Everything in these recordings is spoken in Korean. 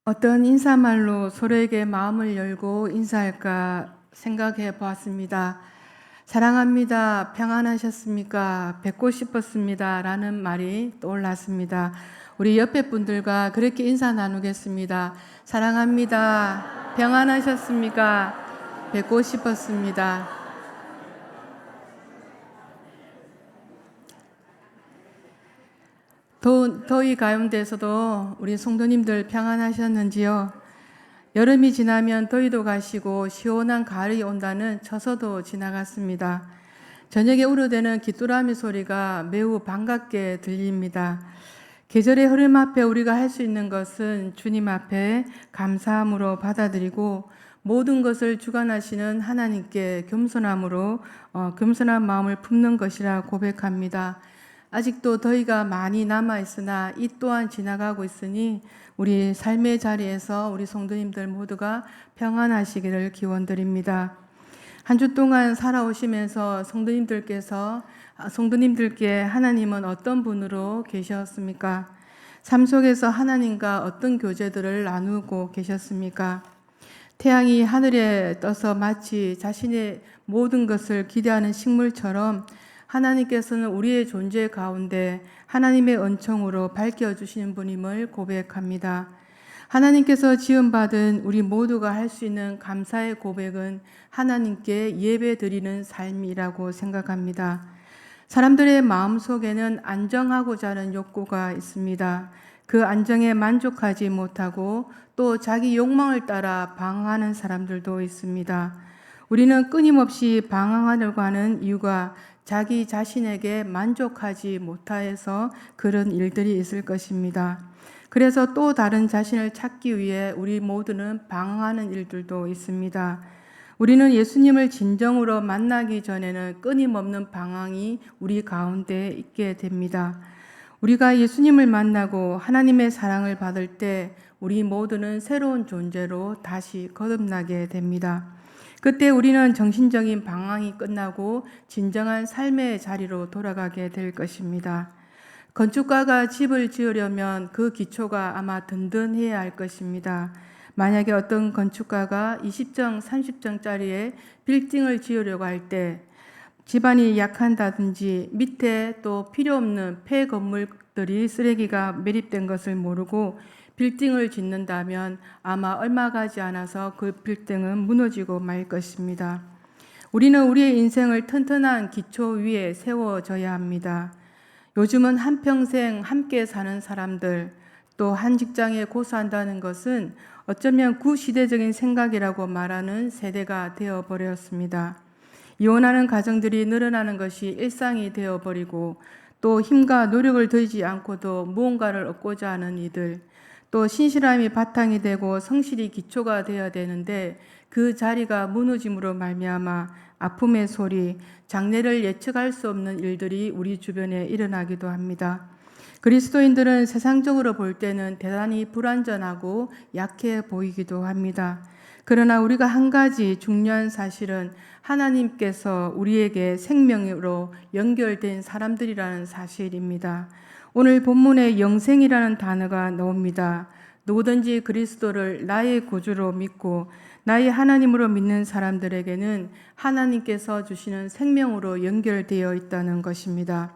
어떤 인사말로 서로에게 마음을 열고 인사할까 생각해 보았습니다. 사랑합니다. 평안하셨습니까? 뵙고 싶었습니다. 라는 말이 떠올랐습니다. 우리 옆에 분들과 그렇게 인사 나누겠습니다. 사랑합니다. 평안하셨습니까? 뵙고 싶었습니다. 더위 가운데서도 우리 성도님들 평안하셨는지요? 여름이 지나면 더위도 가시고 시원한 가을이 온다는 처서도 지나갔습니다. 저녁에 우르대는 귀뚜라미 소리가 매우 반갑게 들립니다. 계절의 흐름 앞에 우리가 할 수 있는 것은 주님 앞에 감사함으로 받아들이고 모든 것을 주관하시는 하나님께 겸손한 마음을 품는 것이라 고백합니다. 아직도 더위가 많이 남아있으나 이 또한 지나가고 있으니 우리 삶의 자리에서 우리 성도님들 모두가 평안하시기를 기원드립니다. 한 주 동안 살아오시면서 성도님들께 하나님은 어떤 분으로 계셨습니까? 삶 속에서 하나님과 어떤 교제들을 나누고 계셨습니까? 태양이 하늘에 떠서 마치 자신의 모든 것을 기대하는 식물처럼 하나님께서는 우리의 존재 가운데 하나님의 은총으로 밝혀주시는 분임을 고백합니다. 하나님께서 지음받은 우리 모두가 할 수 있는 감사의 고백은 하나님께 예배드리는 삶이라고 생각합니다. 사람들의 마음속에는 안정하고자 하는 욕구가 있습니다. 그 안정에 만족하지 못하고 또 자기 욕망을 따라 방황하는 사람들도 있습니다. 우리는 끊임없이 방황하려고 하는 이유가 자기 자신에게 만족하지 못해서 그런 일들이 있을 것입니다. 그래서 또 다른 자신을 찾기 위해 우리 모두는 방황하는 일들도 있습니다. 우리는 예수님을 진정으로 만나기 전에는 끊임없는 방황이 우리 가운데 있게 됩니다. 우리가 예수님을 만나고 하나님의 사랑을 받을 때 우리 모두는 새로운 존재로 다시 거듭나게 됩니다. 그때 우리는 정신적인 방황이 끝나고 진정한 삶의 자리로 돌아가게 될 것입니다. 건축가가 집을 지으려면 그 기초가 아마 든든해야 할 것입니다. 만약에 어떤 건축가가 20정, 30정짜리의 빌딩을 지으려고 할 때 집안이 약한다든지 밑에 또 필요 없는 폐 건물들이 쓰레기가 매립된 것을 모르고 빌딩을 짓는다면 아마 얼마 가지 않아서 그 빌딩은 무너지고 말 것입니다. 우리는 우리의 인생을 튼튼한 기초 위에 세워져야 합니다. 요즘은 한평생 함께 사는 사람들, 또 한 직장에 고수한다는 것은 어쩌면 구시대적인 생각이라고 말하는 세대가 되어버렸습니다. 이혼하는 가정들이 늘어나는 것이 일상이 되어버리고 또 힘과 노력을 들이지 않고도 무언가를 얻고자 하는 이들, 또 신실함이 바탕이 되고 성실이 기초가 되어야 되는데 그 자리가 무너짐으로 말미암아 아픔의 소리, 장래를 예측할 수 없는 일들이 우리 주변에 일어나기도 합니다. 그리스도인들은 세상적으로 볼 때는 대단히 불완전하고 약해 보이기도 합니다. 그러나 우리가 한 가지 중요한 사실은 하나님께서 우리에게 생명으로 연결된 사람들이라는 사실입니다. 오늘 본문에 영생이라는 단어가 나옵니다. 누구든지 그리스도를 나의 구주로 믿고 나의 하나님으로 믿는 사람들에게는 하나님께서 주시는 생명으로 연결되어 있다는 것입니다.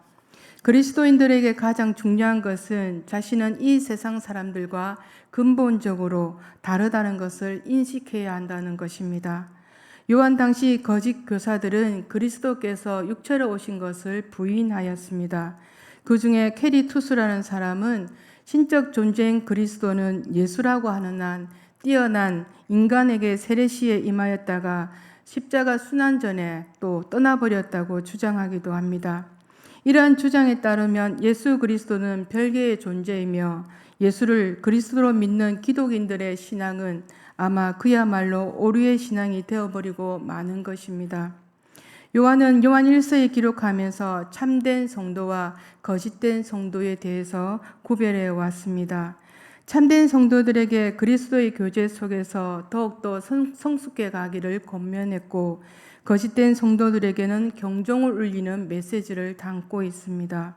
그리스도인들에게 가장 중요한 것은 자신은 이 세상 사람들과 근본적으로 다르다는 것을 인식해야 한다는 것입니다. 요한 당시 거짓 교사들은 그리스도께서 육체로 오신 것을 부인하였습니다. 그 중에 캐리 투스라는 사람은 신적 존재인 그리스도는 예수라고 하는 한 뛰어난 인간에게 세례시에 임하였다가 십자가 순환 전에 또 떠나버렸다고 주장하기도 합니다. 이러한 주장에 따르면 예수 그리스도는 별개의 존재이며 예수를 그리스도로 믿는 기독인들의 신앙은 아마 그야말로 오류의 신앙이 되어버리고 마는 것입니다. 요한은 요한 1서에 기록하면서 참된 성도와 거짓된 성도에 대해서 구별해 왔습니다. 참된 성도들에게 그리스도의 교제 속에서 더욱더 성숙해 가기를 권면했고 거짓된 성도들에게는 경종을 울리는 메시지를 담고 있습니다.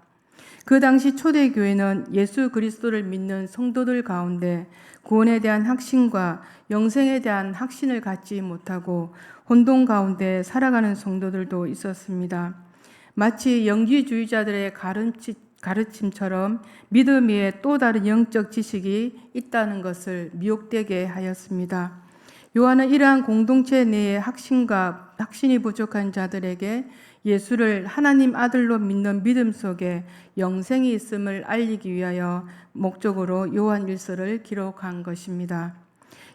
그 당시 초대교회는 예수 그리스도를 믿는 성도들 가운데 구원에 대한 확신과 영생에 대한 확신을 갖지 못하고 혼돈 가운데 살아가는 성도들도 있었습니다. 마치 영지주의자들의 가르침처럼 믿음 위에 또 다른 영적 지식이 있다는 것을 미혹되게 하였습니다. 요한은 이러한 공동체 내의 확신이 부족한 자들에게 예수를 하나님 아들로 믿는 믿음 속에 영생이 있음을 알리기 위하여 목적으로 요한 1서를 기록한 것입니다.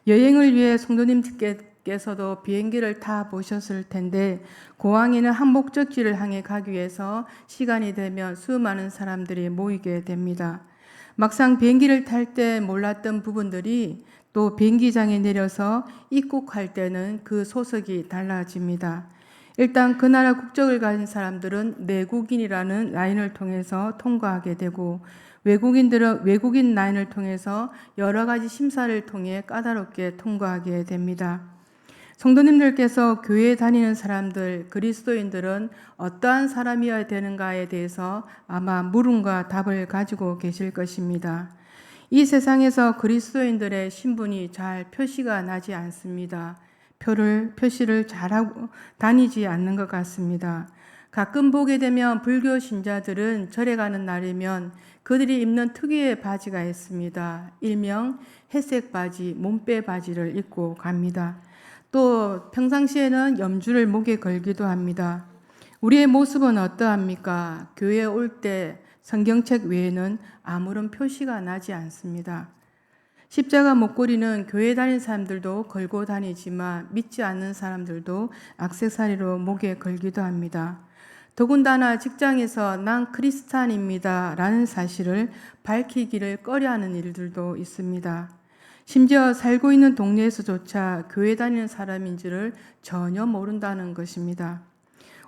여행을 위해 성도님께서도 비행기를 타 보셨을 텐데 공항에는 한 목적지를 향해 가기 위해서 시간이 되면 수많은 사람들이 모이게 됩니다. 막상 비행기를 탈 때 몰랐던 부분들이 또 비행기장에 내려서 입국할 때는 그 소속이 달라집니다. 일단 그 나라 국적을 가진 사람들은 내국인이라는 라인을 통해서 통과하게 되고 외국인들은 외국인 라인을 통해서 여러 가지 심사를 통해 까다롭게 통과하게 됩니다. 성도님들께서 교회에 다니는 사람들, 그리스도인들은 어떠한 사람이어야 되는가에 대해서 아마 물음과 답을 가지고 계실 것입니다. 이 세상에서 그리스도인들의 신분이 잘 표시가 나지 않습니다. 표시를 잘하고 다니지 않는 것 같습니다. 가끔 보게 되면 불교 신자들은 절에 가는 날이면 그들이 입는 특유의 바지가 있습니다. 일명 회색 바지, 몸빼 바지를 입고 갑니다. 또 평상시에는 염주를 목에 걸기도 합니다. 우리의 모습은 어떠합니까? 교회에 올 때 성경책 외에는 아무런 표시가 나지 않습니다. 십자가 목걸이는 교회 다니는 사람들도 걸고 다니지만 믿지 않는 사람들도 액세서리로 목에 걸기도 합니다. 더군다나 직장에서 난 크리스찬입니다 라는 사실을 밝히기를 꺼려하는 일들도 있습니다. 심지어 살고 있는 동네에서조차 교회 다니는 사람인지를 전혀 모른다는 것입니다.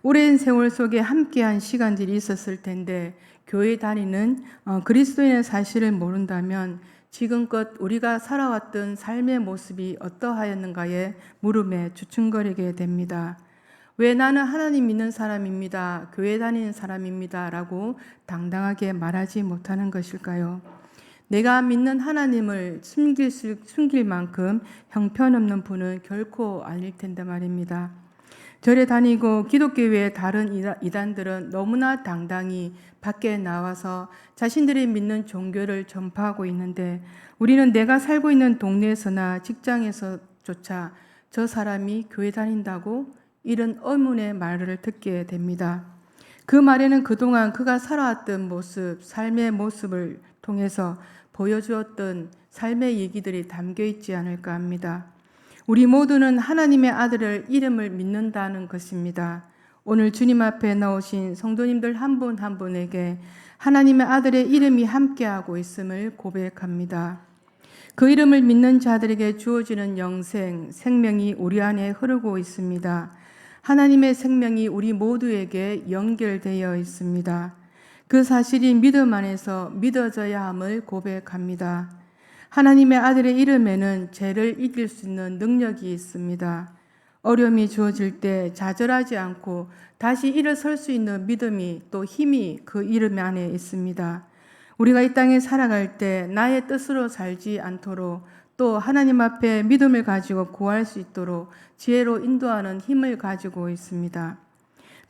오랜 세월 속에 함께한 시간들이 있었을 텐데 교회 다니는 그리스도인의 사실을 모른다면 지금껏 우리가 살아왔던 삶의 모습이 어떠하였는가에 물음에 주춤거리게 됩니다. 왜 나는 하나님 믿는 사람입니다, 교회 다니는 사람입니다 라고 당당하게 말하지 못하는 것일까요? 내가 믿는 하나님을 숨길 만큼 형편없는 분은 결코 아닐 텐데 말입니다. 절에 다니고 기독교의 다른 이단들은 너무나 당당히 밖에 나와서 자신들이 믿는 종교를 전파하고 있는데 우리는 내가 살고 있는 동네에서나 직장에서조차 저 사람이 교회 다닌다고? 이런 의문의 말을 듣게 됩니다. 그 말에는 그동안 그가 살아왔던 모습, 삶의 모습을 통해서 보여주었던 삶의 얘기들이 담겨 있지 않을까 합니다. 우리 모두는 하나님의 아들을 이름을 믿는다는 것입니다. 오늘 주님 앞에 나오신 성도님들 한 분 한 분에게 하나님의 아들의 이름이 함께하고 있음을 고백합니다. 그 이름을 믿는 자들에게 주어지는 영생, 생명이 우리 안에 흐르고 있습니다. 하나님의 생명이 우리 모두에게 연결되어 있습니다. 그 사실이 믿음 안에서 믿어져야 함을 고백합니다. 하나님의 아들의 이름에는 죄를 이길 수 있는 능력이 있습니다. 어려움이 주어질 때 좌절하지 않고 다시 일어설 수 있는 믿음이 또 힘이 그 이름 안에 있습니다. 우리가 이 땅에 살아갈 때 나의 뜻으로 살지 않도록 또 하나님 앞에 믿음을 가지고 구할 수 있도록 지혜로 인도하는 힘을 가지고 있습니다.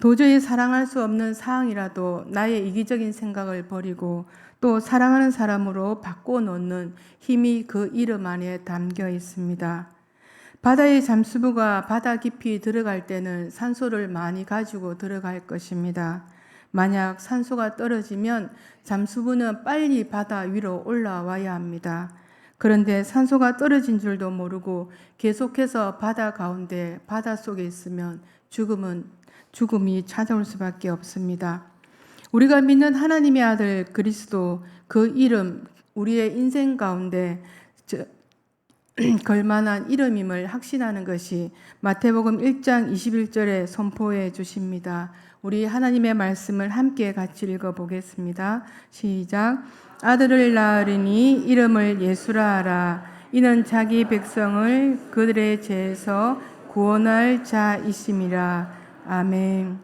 도저히 사랑할 수 없는 상황이라도 나의 이기적인 생각을 버리고 또 사랑하는 사람으로 바꿔놓는 힘이 그 이름 안에 담겨 있습니다. 바다의 잠수부가 바다 깊이 들어갈 때는 산소를 많이 가지고 들어갈 것입니다. 만약 산소가 떨어지면 잠수부는 빨리 바다 위로 올라와야 합니다. 그런데 산소가 떨어진 줄도 모르고 계속해서 바다 가운데 바다 속에 있으면 죽음이 찾아올 수밖에 없습니다. 우리가 믿는 하나님의 아들 그리스도 그 이름 우리의 인생 가운데 걸만한 이름임을 확신하는 것이 마태복음 1장 21절에 선포해 주십니다. 우리 하나님의 말씀을 함께 같이 읽어보겠습니다. 시작. 아들을 낳으리니 이름을 예수라 하라. 이는 자기 백성을 그들의 죄에서 구원할 자이심이라. 아멘.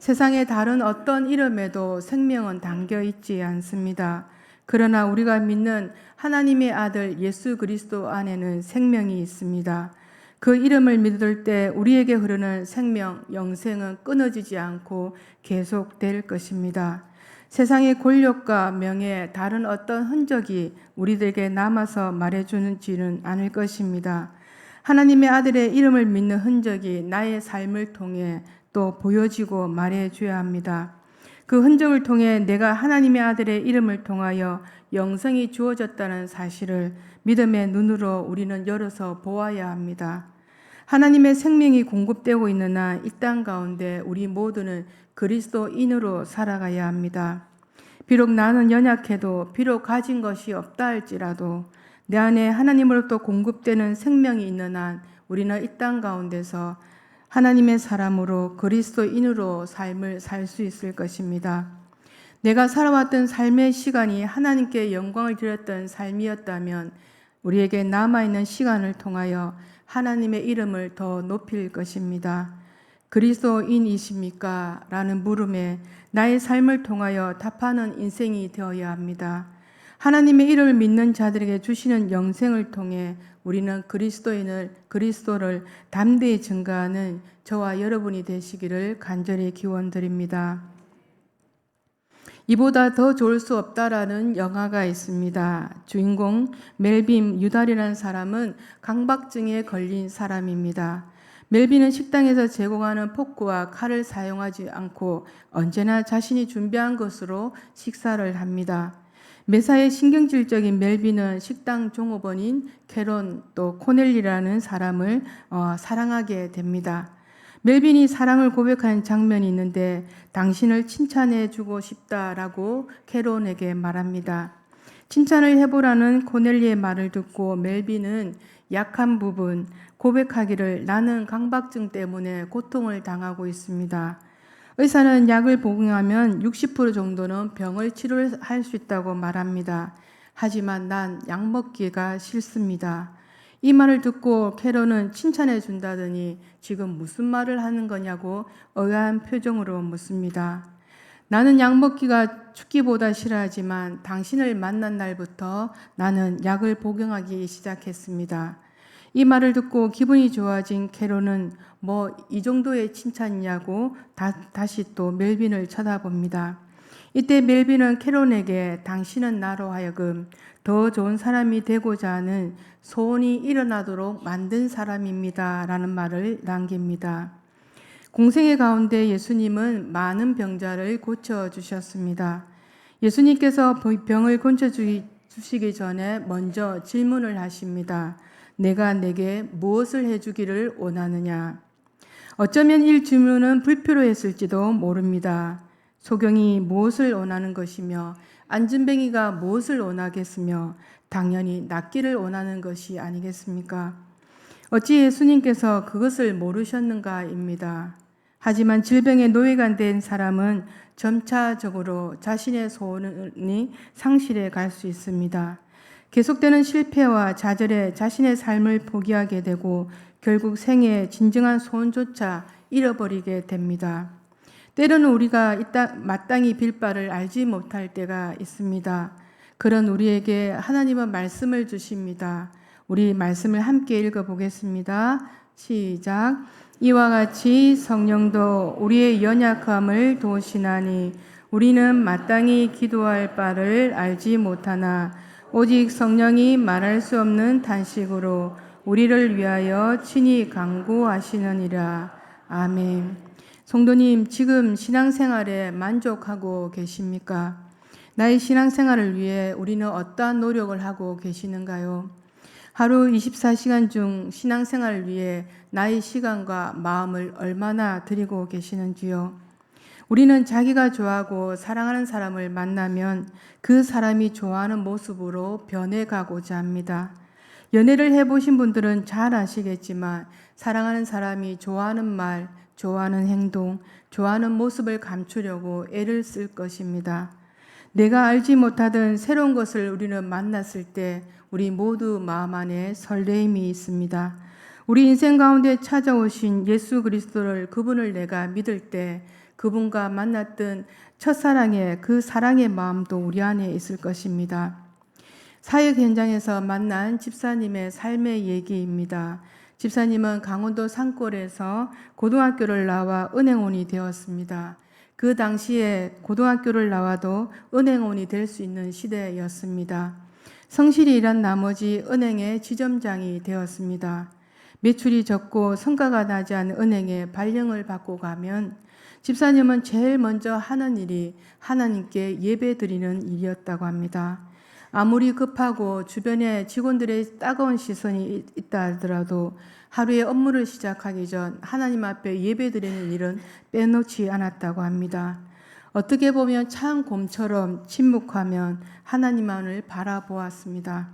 세상의 다른 어떤 이름에도 생명은 담겨 있지 않습니다. 그러나 우리가 믿는 하나님의 아들 예수 그리스도 안에는 생명이 있습니다. 그 이름을 믿을 때 우리에게 흐르는 생명, 영생은 끊어지지 않고 계속될 것입니다. 세상의 권력과 명예, 다른 어떤 흔적이 우리들에게 남아서 말해주지는 않을 것입니다. 하나님의 아들의 이름을 믿는 흔적이 나의 삶을 통해 또 보여지고 말해줘야 합니다. 그 흔적을 통해 내가 하나님의 아들의 이름을 통하여 영생이 주어졌다는 사실을 믿음의 눈으로 우리는 열어서 보아야 합니다. 하나님의 생명이 공급되고 있는 한 이 땅 가운데 우리 모두는 그리스도인으로 살아가야 합니다. 비록 나는 연약해도, 비록 가진 것이 없다 할지라도 내 안에 하나님으로부터 공급되는 생명이 있는 한 우리는 이 땅 가운데서 하나님의 사람으로 그리스도인으로 삶을 살 수 있을 것입니다. 내가 살아왔던 삶의 시간이 하나님께 영광을 드렸던 삶이었다면 우리에게 남아있는 시간을 통하여 하나님의 이름을 더 높일 것입니다. 그리스도인이십니까? 라는 물음에 나의 삶을 통하여 답하는 인생이 되어야 합니다. 하나님의 이름을 믿는 자들에게 주시는 영생을 통해 우리는 그리스도를 담대히 증거하는 저와 여러분이 되시기를 간절히 기원드립니다. 이보다 더 좋을 수 없다라는 영화가 있습니다. 주인공 멜빈 유달이라는 사람은 강박증에 걸린 사람입니다. 멜빈은 식당에서 제공하는 포크와 칼을 사용하지 않고 언제나 자신이 준비한 것으로 식사를 합니다. 매사에 신경질적인 멜빈은 식당 종업원인 캐론 또 코넬리라는 사람을 사랑하게 됩니다. 멜빈이 사랑을 고백하는 장면이 있는데 당신을 칭찬해 주고 싶다라고 캐론에게 말합니다. 칭찬을 해보라는 코넬리의 말을 듣고 멜빈은 약한 부분 고백하기를 나는 강박증 때문에 고통을 당하고 있습니다. 의사는 약을 복용하면 60% 정도는 병을 치료할 수 있다고 말합니다. 하지만 난 약 먹기가 싫습니다. 이 말을 듣고 캐런은 칭찬해 준다더니 지금 무슨 말을 하는 거냐고 의아한 표정으로 묻습니다. 나는 약 먹기가 죽기보다 싫어하지만 당신을 만난 날부터 나는 약을 복용하기 시작했습니다. 이 말을 듣고 기분이 좋아진 캐론은 뭐 이 정도의 칭찬이냐고 다시 또 멜빈을 쳐다봅니다. 이때 멜빈은 캐론에게 당신은 나로 하여금 더 좋은 사람이 되고자 하는 소원이 일어나도록 만든 사람입니다. 라는 말을 남깁니다. 공생의 가운데 예수님은 많은 병자를 고쳐주셨습니다. 예수님께서 병을 고쳐주시기 전에 먼저 질문을 하십니다. 내가 내게 무엇을 해주기를 원하느냐? 어쩌면 이 질문은 불필요했을지도 모릅니다. 소경이 무엇을 원하는 것이며 안진뱅이가 무엇을 원하겠으며 당연히 낫기를 원하는 것이 아니겠습니까? 어찌 예수님께서 그것을 모르셨는가입니다. 하지만 질병의 노예가 된 사람은 점차적으로 자신의 소원이 상실해 갈 수 있습니다. 계속되는 실패와 좌절에 자신의 삶을 포기하게 되고 결국 생애의 진정한 소원조차 잃어버리게 됩니다. 때로는 우리가 마땅히 빌 바를 알지 못할 때가 있습니다. 그런 우리에게 하나님은 말씀을 주십니다. 우리 말씀을 함께 읽어보겠습니다. 시작. 이와 같이 성령도 우리의 연약함을 도우시나니 우리는 마땅히 기도할 바를 알지 못하나 오직 성령이 말할 수 없는 탄식으로 우리를 위하여 친히 간구하시느니라. 아멘. 성도님, 지금 신앙생활에 만족하고 계십니까? 나의 신앙생활을 위해 우리는 어떠한 노력을 하고 계시는가요? 하루 24시간 중 신앙생활을 위해 나의 시간과 마음을 얼마나 드리고 계시는지요? 우리는 자기가 좋아하고 사랑하는 사람을 만나면 그 사람이 좋아하는 모습으로 변해가고자 합니다. 연애를 해보신 분들은 잘 아시겠지만 사랑하는 사람이 좋아하는 말, 좋아하는 행동, 좋아하는 모습을 감추려고 애를 쓸 것입니다. 내가 알지 못하던 새로운 것을 우리는 만났을 때 우리 모두 마음 안에 설레임이 있습니다. 우리 인생 가운데 찾아오신 예수 그리스도를 그분을 내가 믿을 때 그분과 만났던 첫사랑의 그 사랑의 마음도 우리 안에 있을 것입니다. 사역 현장에서 만난 집사님의 삶의 얘기입니다. 집사님은 강원도 산골에서 고등학교를 나와 은행원이 되었습니다. 그 당시에 고등학교를 나와도 은행원이 될 수 있는 시대였습니다. 성실히 일한 나머지 은행의 지점장이 되었습니다. 매출이 적고 성과가 나지 않은 은행에 발령을 받고 가면 집사님은 제일 먼저 하는 일이 하나님께 예배 드리는 일이었다고 합니다. 아무리 급하고 주변에 직원들의 따가운 시선이 있다 하더라도 하루의 업무를 시작하기 전 하나님 앞에 예배 드리는 일은 빼놓지 않았다고 합니다. 어떻게 보면 차은 곰처럼 침묵하면 하나님만을 바라보았습니다.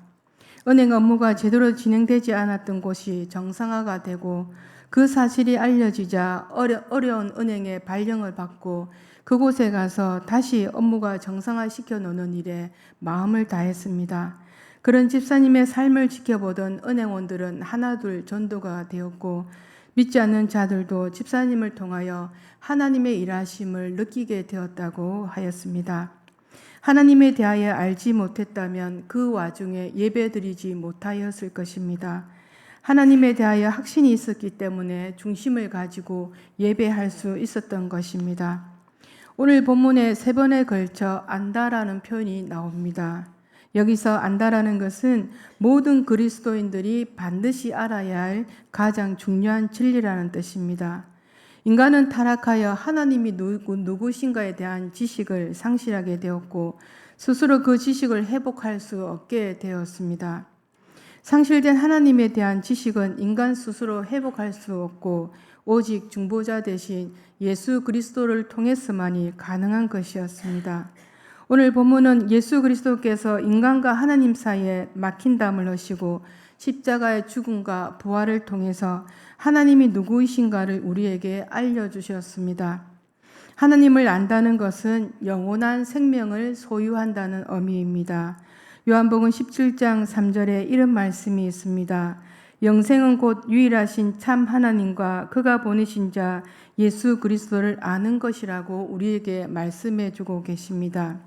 은행 업무가 제대로 진행되지 않았던 곳이 정상화가 되고 그 사실이 알려지자 어려운 은행의 발령을 받고 그곳에 가서 다시 업무가 정상화시켜 놓는 일에 마음을 다했습니다. 그런 집사님의 삶을 지켜보던 은행원들은 하나둘 전도가 되었고 믿지 않는 자들도 집사님을 통하여 하나님의 일하심을 느끼게 되었다고 하였습니다. 하나님에 대하여 알지 못했다면 그 와중에 예배드리지 못하였을 것입니다. 하나님에 대하여 확신이 있었기 때문에 중심을 가지고 예배할 수 있었던 것입니다. 오늘 본문에 3번에 걸쳐 안다라는 표현이 나옵니다. 여기서 안다라는 것은 모든 그리스도인들이 반드시 알아야 할 가장 중요한 진리라는 뜻입니다. 인간은 타락하여 하나님이 누구신가에 대한 지식을 상실하게 되었고 스스로 그 지식을 회복할 수 없게 되었습니다. 상실된 하나님에 대한 지식은 인간 스스로 회복할 수 없고 오직 중보자 대신 예수 그리스도를 통해서만이 가능한 것이었습니다. 오늘 본문은 예수 그리스도께서 인간과 하나님 사이에 막힌 담을 하시고 십자가의 죽음과 부활을 통해서 하나님이 누구이신가를 우리에게 알려주셨습니다. 하나님을 안다는 것은 영원한 생명을 소유한다는 의미입니다. 요한복음 17장 3절에 이런 말씀이 있습니다. 영생은 곧 유일하신 참 하나님과 그가 보내신 자 예수 그리스도를 아는 것이라고 우리에게 말씀해 주고 계십니다.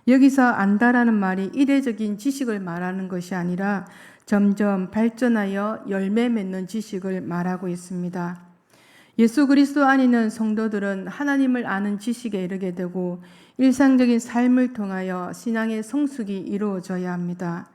여기서 안다라는 말이 이례적인 지식을 말하는 것이 아니라 점점 발전하여 열매 맺는 지식을 말하고 있습니다. 예수 그리스도 안에 있는 성도들은 하나님을 아는 지식에 이르게 되고 일상적인 삶을 통하여 신앙의 성숙이 이루어져야 합니다.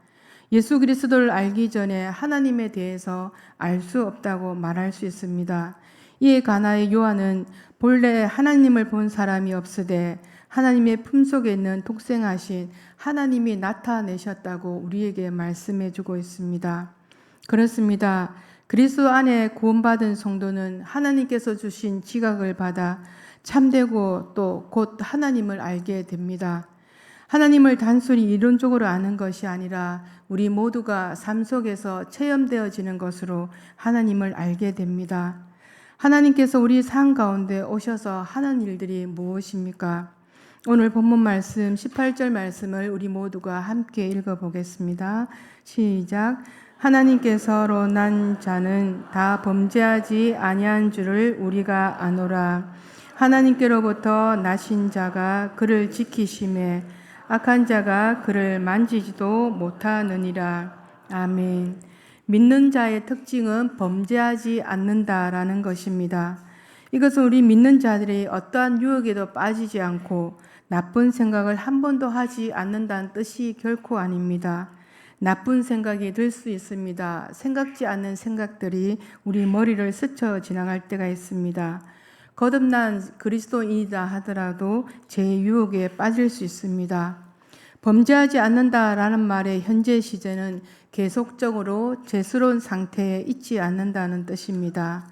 예수 그리스도를 알기 전에 하나님에 대해서 알 수 없다고 말할 수 있습니다. 이에 가나의 요한은 본래 하나님을 본 사람이 없으되 하나님의 품속에 있는 독생하신 하나님이 나타내셨다고 우리에게 말씀해 주고 있습니다. 그렇습니다. 그리스도 안에 구원받은 성도는 하나님께서 주신 지각을 받아 참되고 또 곧 하나님을 알게 됩니다. 하나님을 단순히 이론적으로 아는 것이 아니라 우리 모두가 삶 속에서 체험되어지는 것으로 하나님을 알게 됩니다. 하나님께서 우리 삶 가운데 오셔서 하는 일들이 무엇입니까? 오늘 본문 말씀 18절 말씀을 우리 모두가 함께 읽어보겠습니다. 시작. 하나님께서로 난 자는 다 범죄하지 아니한 줄을 우리가 아노라. 하나님께로부터 나신 자가 그를 지키심에 악한 자가 그를 만지지도 못하느니라. 아멘. 믿는 자의 특징은 범죄하지 않는다라는 것입니다. 이것은 우리 믿는 자들이 어떠한 유혹에도 빠지지 않고 나쁜 생각을 한 번도 하지 않는다는 뜻이 결코 아닙니다. 나쁜 생각이 들 수 있습니다. 생각지 않는 생각들이 우리 머리를 스쳐 지나갈 때가 있습니다. 거듭난 그리스도인이다 하더라도 제 유혹에 빠질 수 있습니다. 범죄하지 않는다라는 말의 현재 시제는 계속적으로 죄스러운 상태에 있지 않는다는 뜻입니다.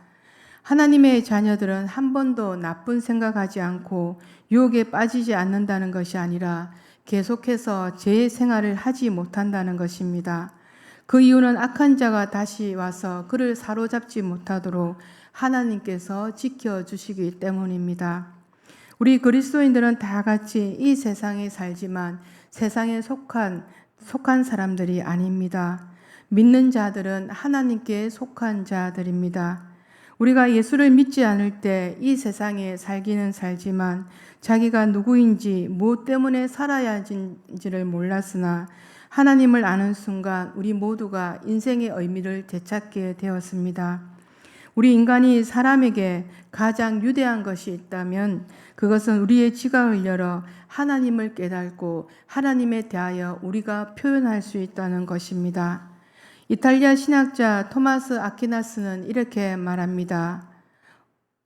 하나님의 자녀들은 한 번도 나쁜 생각하지 않고 유혹에 빠지지 않는다는 것이 아니라 계속해서 죄의 생활을 하지 못한다는 것입니다. 그 이유는 악한 자가 다시 와서 그를 사로잡지 못하도록 하나님께서 지켜주시기 때문입니다. 우리 그리스도인들은 다 같이 이 세상에 살지만 세상에 속한 사람들이 아닙니다. 믿는 자들은 하나님께 속한 자들입니다. 우리가 예수를 믿지 않을 때 이 세상에 살기는 살지만 자기가 누구인지 무엇 때문에 살아야 하는지를 몰랐으나 하나님을 아는 순간 우리 모두가 인생의 의미를 되찾게 되었습니다. 우리 인간이 사람에게 가장 유대한 것이 있다면 그것은 우리의 지각을 열어 하나님을 깨닫고 하나님에 대하여 우리가 표현할 수 있다는 것입니다. 이탈리아 신학자 토마스 아퀴나스는 이렇게 말합니다.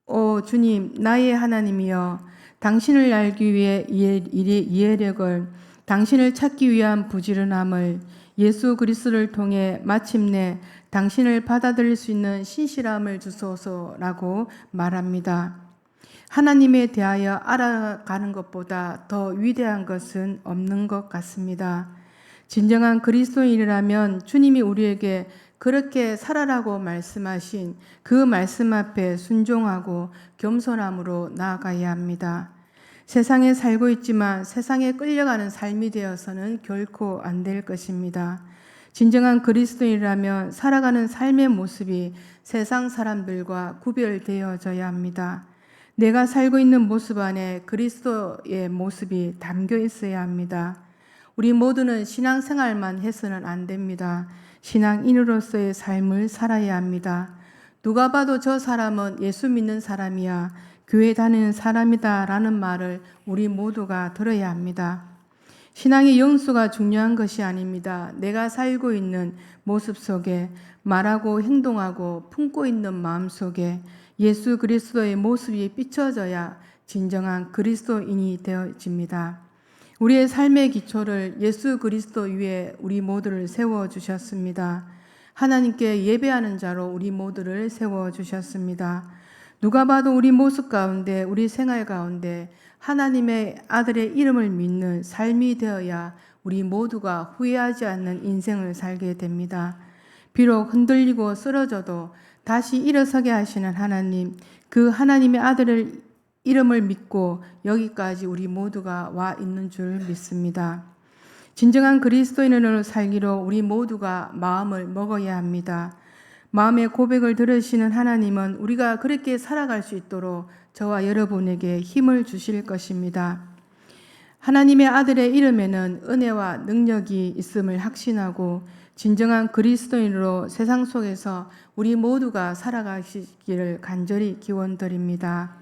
오 주님, 나의 하나님이여, 당신을 알기 위해 이해력을, 당신을 찾기 위한 부지런함을, 예수 그리스도를 통해 마침내 당신을 받아들일 수 있는 신실함을 주소서라고 말합니다. 하나님에 대하여 알아가는 것보다 더 위대한 것은 없는 것 같습니다. 진정한 그리스도인이라면 주님이 우리에게 그렇게 살아라고 말씀하신 그 말씀 앞에 순종하고 겸손함으로 나아가야 합니다. 세상에 살고 있지만 세상에 끌려가는 삶이 되어서는 결코 안 될 것입니다. 진정한 그리스도인이라면 살아가는 삶의 모습이 세상 사람들과 구별되어져야 합니다. 내가 살고 있는 모습 안에 그리스도의 모습이 담겨 있어야 합니다. 우리 모두는 신앙생활만 해서는 안 됩니다. 신앙인으로서의 삶을 살아야 합니다. 누가 봐도 저 사람은 예수 믿는 사람이야, 교회 다니는 사람이다 라는 말을 우리 모두가 들어야 합니다. 신앙의 영수가 중요한 것이 아닙니다. 내가 살고 있는 모습 속에, 말하고 행동하고 품고 있는 마음 속에 예수 그리스도의 모습이 비춰져야 진정한 그리스도인이 되어집니다. 우리의 삶의 기초를 예수 그리스도 위에 우리 모두를 세워주셨습니다. 하나님께 예배하는 자로 우리 모두를 세워주셨습니다. 누가 봐도 우리 모습 가운데, 우리 생활 가운데 하나님의 아들의 이름을 믿는 삶이 되어야 우리 모두가 후회하지 않는 인생을 살게 됩니다. 비록 흔들리고 쓰러져도 다시 일어서게 하시는 하나님, 그 하나님의 아들을 이름을 믿고 여기까지 우리 모두가 와 있는 줄 믿습니다. 진정한 그리스도인으로 살기로 우리 모두가 마음을 먹어야 합니다. 마음의 고백을 들으시는 하나님은 우리가 그렇게 살아갈 수 있도록 저와 여러분에게 힘을 주실 것입니다. 하나님의 아들의 이름에는 은혜와 능력이 있음을 확신하고 진정한 그리스도인으로 세상 속에서 우리 모두가 살아가시기를 간절히 기원드립니다.